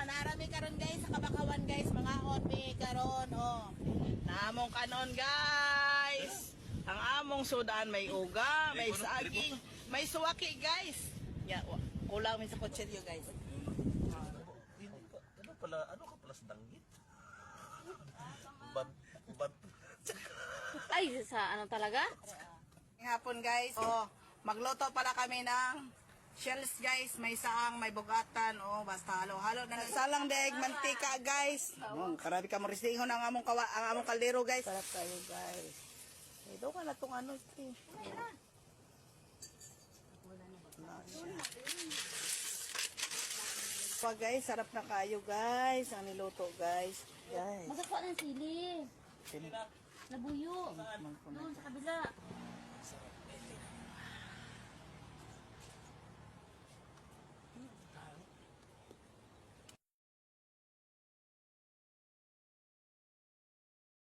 narami karon guys sa Kabakawan guys, mga opi karon Namong kanon guys. Ang among sudan may uga, may saging, may suwaki guys. Ya, kulang min sa kutsilyo guys. Ano ka pala sa danggit? Bat. Ay, sa ano talaga? Hapon guys, magluto pala kami ng shells guys, may saang, may bugatan, basta halo-halo na salang daig mantika guys. Karabi ka mo ristingon ang among kaldero guys. Sarap kayo guys. Ito ka na itong ano. Pa guys, sarap na kayo guys. Ang niluto guys. Magkakuha ng sili. Nabuyo. Doon sa kabila.